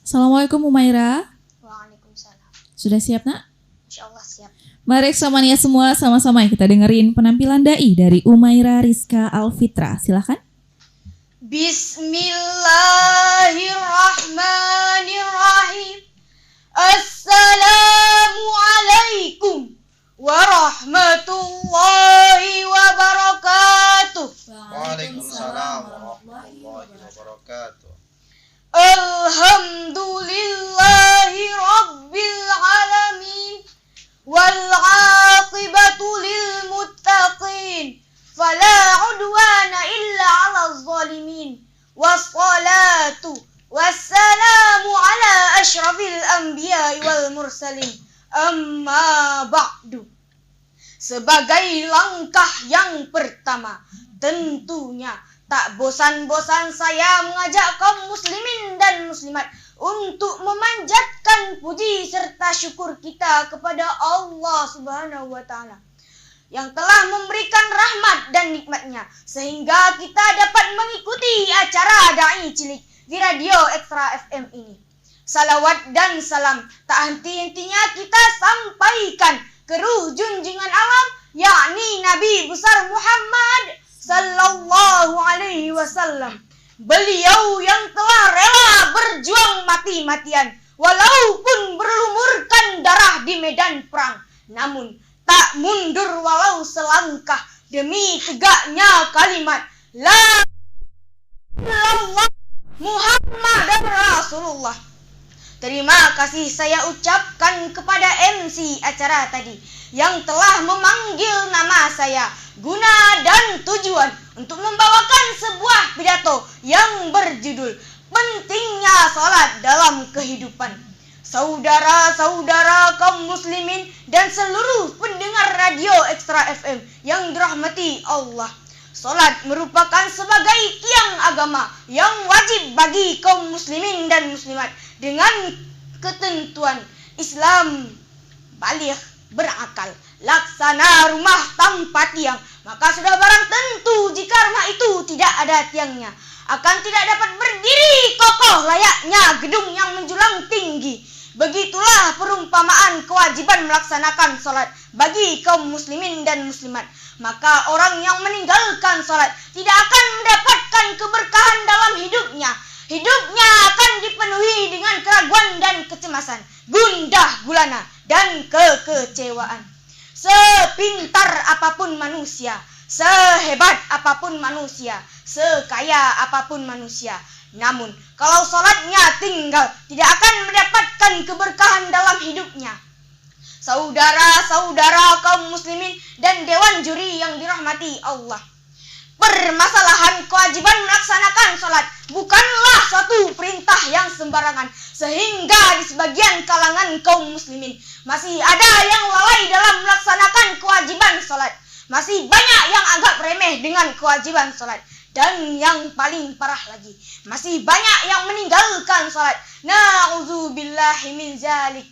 Assalamualaikum Umaira. Waalaikumsalam. Sudah siap nak? Insyaallah siap. Mari Reksamania semua sama-sama kita dengerin penampilan dai dari Umaira Rizka Alfitra. Silakan. Bismillahirrahmanirrahim. Assalamualaikum warahmatullahi wabarakatuh. Waalaikumsalam warahmatullahi wabarakatuh. Alhamdulillahi rabbil alamin wal aqibatu lil muttaqin fala udwana illa 'alal zalimin wassalatu wassalamu ala asyrafil anbiya'i wal mursalin amma ba'du. Sebagai langkah yang pertama, tentunya tak bosan-bosan saya mengajak kaum muslimin dan muslimat untuk memanjatkan puji serta syukur kita kepada Allah Subhanahu wa taala yang telah memberikan rahmat dan nikmatnya sehingga kita dapat mengikuti acara Dai Cilik di Radio Ekstra FM ini. Salawat dan salam tak henti-hentinya kita sampaikan ke ruh junjungan alam, yakni Nabi besar Muhammad sallallahu alaihi wasallam. Beliau yang telah rela berjuang mati-matian walaupun berlumurkan darah di medan perang, namun tak mundur walau selangkah demi tegaknya kalimat la ilaha Muhammadar Rasulullah. Terima kasih saya ucapkan kepada MC acara tadi yang telah memanggil nama saya, guna dan tujuan untuk membawakan sebuah pidato yang berjudul pentingnya salat dalam kehidupan. Saudara-saudara kaum muslimin dan seluruh pendengar Radio Ekstra FM yang dirahmati Allah, salat merupakan sebagai tiang agama yang wajib bagi kaum muslimin dan muslimat dengan ketentuan Islam baligh berakal, laksana rumah tanpa tiang, maka sudah barang tentu jika rumah itu tidak ada tiangnya akan tidak dapat berdiri kokoh layaknya gedung yang menjulang tinggi. Begitulah perumpamaan kewajiban melaksanakan salat bagi kaum muslimin dan muslimat. Maka orang yang meninggalkan salat tidak akan mendapatkan keberkahan dalam hidupnya. Hidupnya akan dipenuhi dengan keraguan dan kecemasan, gundah gulana dan kekecewaan. Sepintar apapun manusia, sehebat apapun manusia, sekaya apapun manusia, namun kalau salatnya tinggal, tidak akan mendapatkan keberkahan dalam hidupnya. Saudara-saudara kaum muslimin dan dewan juri yang dirahmati Allah, permasalahan kewajiban melaksanakan salat bukanlah suatu perintah yang sembarangan, sehingga di sebagian kalangan kaum muslimin masih ada yang lalai dalam melaksanakan kewajiban salat. Masih banyak yang anggap remeh dengan kewajiban salat. Dan yang paling parah lagi, masih banyak yang meninggalkan salat. Na'udzubillahi min zalik.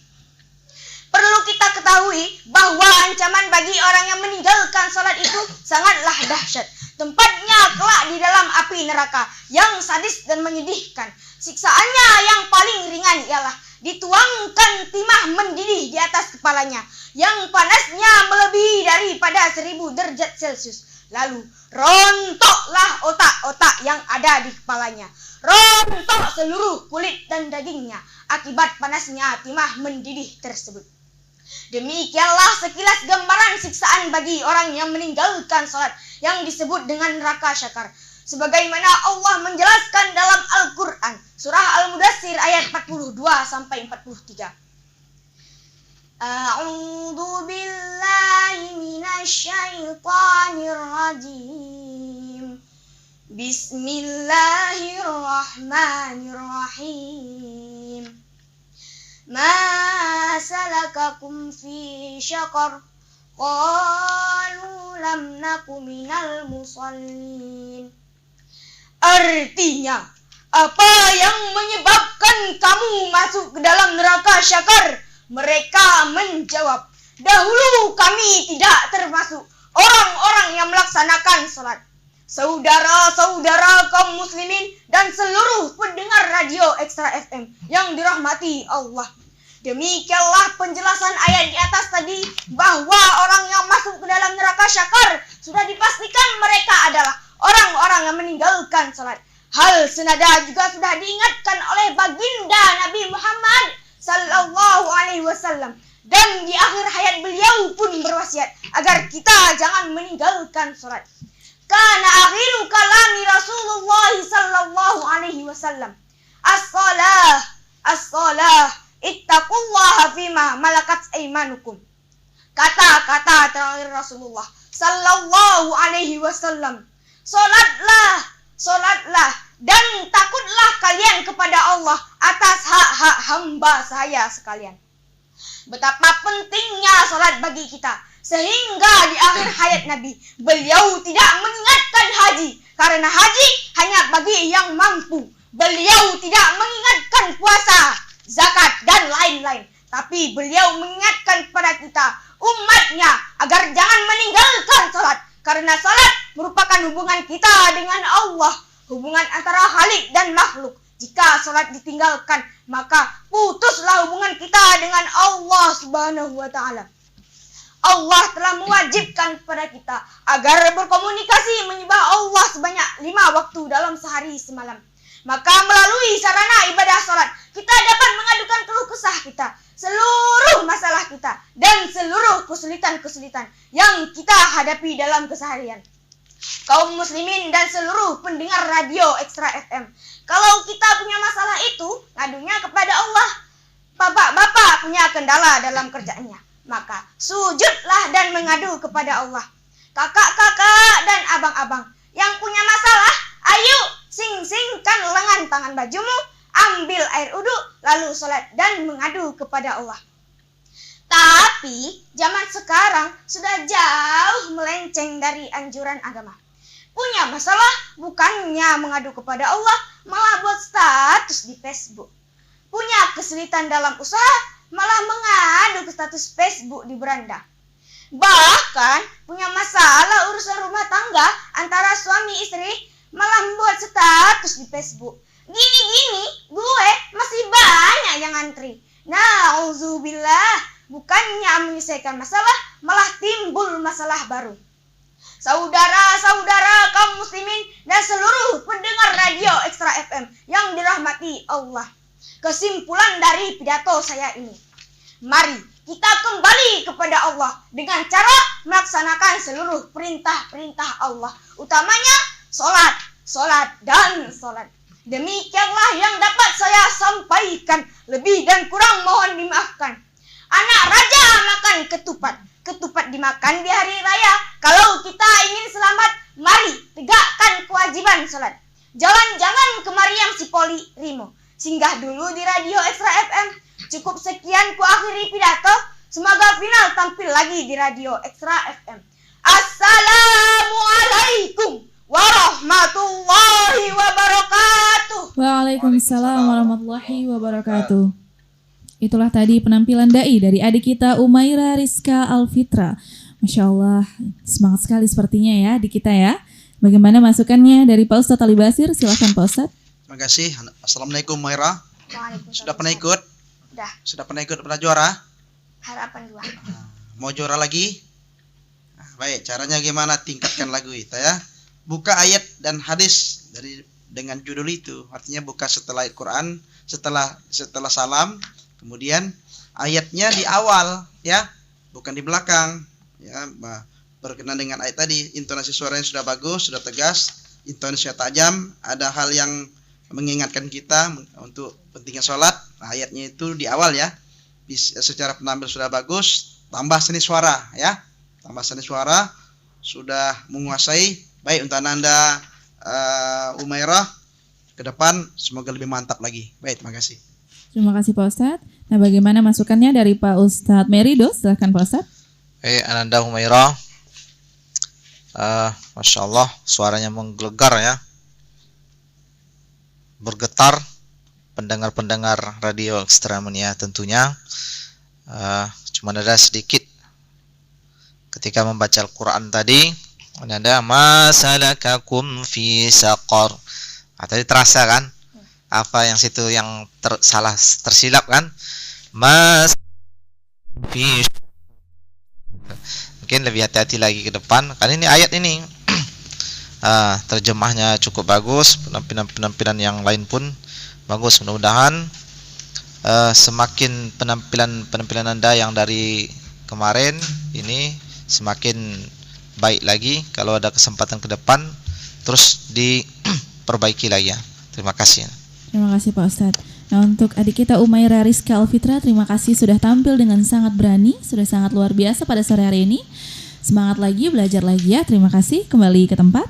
Perlu kita ketahui bahwa ancaman bagi orang yang meninggalkan salat itu sangatlah dahsyat. Tempatnya kelak di dalam api neraka yang sadis dan menyedihkan. Siksaannya yang paling ringan ialah dituangkan timah mendidih di atas kepalanya yang panasnya melebihi daripada 1000 derajat Celcius. Lalu rontoklah otak-otak yang ada di kepalanya. Rontok seluruh kulit dan dagingnya akibat panasnya timah mendidih tersebut. Demikianlah sekilas gambaran siksaan bagi orang yang meninggalkan salat yang disebut dengan neraka syakar. Sebagaimana Allah menjelaskan dalam Al-Quran, surah Al-Mudassir ayat 42 sampai 43. A'udzu billahi minasy syaithanir rajim. Bismillahirrahmanirrahim. Ma salakakum fi syaqar? Qalu lam naku minal musallin. Artinya, apa yang menyebabkan kamu masuk ke dalam neraka syakar? Mereka menjawab, dahulu kami tidak termasuk orang-orang yang melaksanakan salat. Saudara-saudara kaum muslimin dan seluruh pendengar radio Extra FM yang dirahmati Allah. Demikianlah penjelasan ayat di atas tadi, bahwa orang yang masuk ke dalam neraka syakar sudah dipastikan mereka adalah orang-orang yang meninggalkan salat. Hal senada juga sudah diingatkan oleh baginda Nabi Muhammad sallallahu alaihi wasallam, dan di akhir hayat beliau pun berwasiat agar kita jangan meninggalkan salat. Kana akhiru kalami Rasulullah sallallahu alaihi wasallam, as-salah, ittaqullaha fima malakat aymanukum. Kata-kata terakhir Rasulullah sallallahu alaihi wasallam, Solatlah dan takutlah kalian kepada Allah atas hak-hak hamba saya sekalian. Betapa pentingnya salat bagi kita, sehingga di akhir hayat Nabi, beliau tidak mengingatkan haji, karena haji hanya bagi yang mampu. Beliau tidak mengingatkan puasa, zakat, dan lain-lain. Tapi beliau mengingatkan kepada kita, umatnya, agar jangan meninggalkan salat. Karena salat merupakan hubungan kita dengan Allah, hubungan antara Khalik dan makhluk. Jika salat ditinggalkan, maka putuslah hubungan kita dengan Allah Subhanahu wa taala. Allah telah mewajibkan kepada kita agar berkomunikasi menyembah Allah sebanyak 5 waktu dalam sehari semalam. Maka melalui sarana ibadah salat, kita dapat mengadukan keluh kesah kita, seluruh masalah kita, dan seluruh kesulitan-kesulitan yang kita hadapi dalam keseharian. Kaum muslimin dan seluruh pendengar radio Extra FM, kalau kita punya masalah itu, ngadunya kepada Allah. Bapak-bapak punya kendala dalam kerjaannya, maka sujudlah dan mengadu kepada Allah. Kakak-kakak dan abang-abang yang punya masalah, ayo sing-singkan lengan tangan bajumu, ambil air uduk, lalu sholat dan mengadu kepada Allah. Tapi zaman sekarang sudah jauh melenceng dari anjuran agama. Punya masalah bukannya mengadu kepada Allah, malah buat status di Facebook. Punya kesulitan dalam usaha, malah mengadu ke status Facebook di beranda. Bahkan punya masalah urusan rumah tangga antara suami istri, malah membuat status di Facebook. Gini-gini, gue masih banyak yang ngantri. Nauzubillah, bukannya menyelesaikan masalah, malah timbul masalah baru. Saudara-saudara kaum muslimin dan seluruh pendengar radio Extra FM yang dirahmati Allah. Kesimpulan dari pidato saya ini, mari kita kembali kepada Allah dengan cara melaksanakan seluruh perintah-perintah Allah, utamanya Solat, dan solat. Demikianlah yang dapat saya sampaikan. Lebih dan kurang mohon dimaafkan. Anak raja makan ketupat dimakan di hari raya. Kalau kita ingin selamat, mari tegakkan kewajiban solat. Jangan ke Mariam Sipoli Rimo. Singgah dulu di radio Extra FM. Cukup sekian ku akhiri pidato. Semoga final tampil lagi di radio Extra FM. Assalamualaikum warahmatullahi wabarakatuh. Waalaikumsalam warahmatullahi wabarakatuh. Itulah tadi penampilan dai dari adik kita Umaira Rizka Alfitra. Masya Allah, semangat sekali sepertinya ya di kita ya. Bagaimana masukannya dari Pak Ustadz Ali Basir? Silahkan Pak Ustadz. Terima kasih. Assalamualaikum Umaira. Sudah pernah ikut? Sudah pernah ikut, pernah juara? Harapan 2. Mau juara lagi? Baik, caranya gimana? Tingkatkan lagu itu ya. Buka ayat dan hadis dengan judul itu. Artinya buka setelah Al-Quran, setelah salam, kemudian ayatnya di awal ya, bukan di belakang ya. Berkenaan dengan ayat tadi, intonasi suaranya sudah bagus, sudah tegas, intonasi tajam, ada hal yang mengingatkan kita untuk pentingnya sholat. Ayatnya itu di awal ya. Secara penampil sudah bagus, tambah seni suara ya. Tambah seni suara sudah menguasai. Baik, untuk Anda Umairah, ke depan semoga lebih mantap lagi. Baik, terima kasih. Terima kasih Pak Ustadz. Nah, bagaimana masukannya dari Pak Ustadz Merido? Silahkan Pak Ustadz. Ananda Umairah, Masya Allah, suaranya menggelegar ya, bergetar pendengar-pendengar radio Extra Mania tentunya. Cuma ada sedikit ketika membaca Al-Quran tadi, Ananda ma salakakum fi saqar. Tadi terasa kan? Apa yang situ yang salah tersilap kan? Mas fi. Mungkin lebih hati-hati lagi ke depan. Kan ini ayat ini terjemahnya cukup bagus, penampilan yang lain pun bagus. Mudah-mudahan semakin penampilan Anda yang dari kemarin ini semakin baik lagi. Kalau ada kesempatan ke depan terus diperbaiki lagi ya. Terima kasih. Terima kasih Pak Ustadz. Nah, untuk adik kita Umairah Rizka Alfitra, terima kasih sudah tampil dengan sangat berani, sudah sangat luar biasa pada sore hari ini. Semangat lagi, belajar lagi ya. Terima kasih, kembali ke tempat.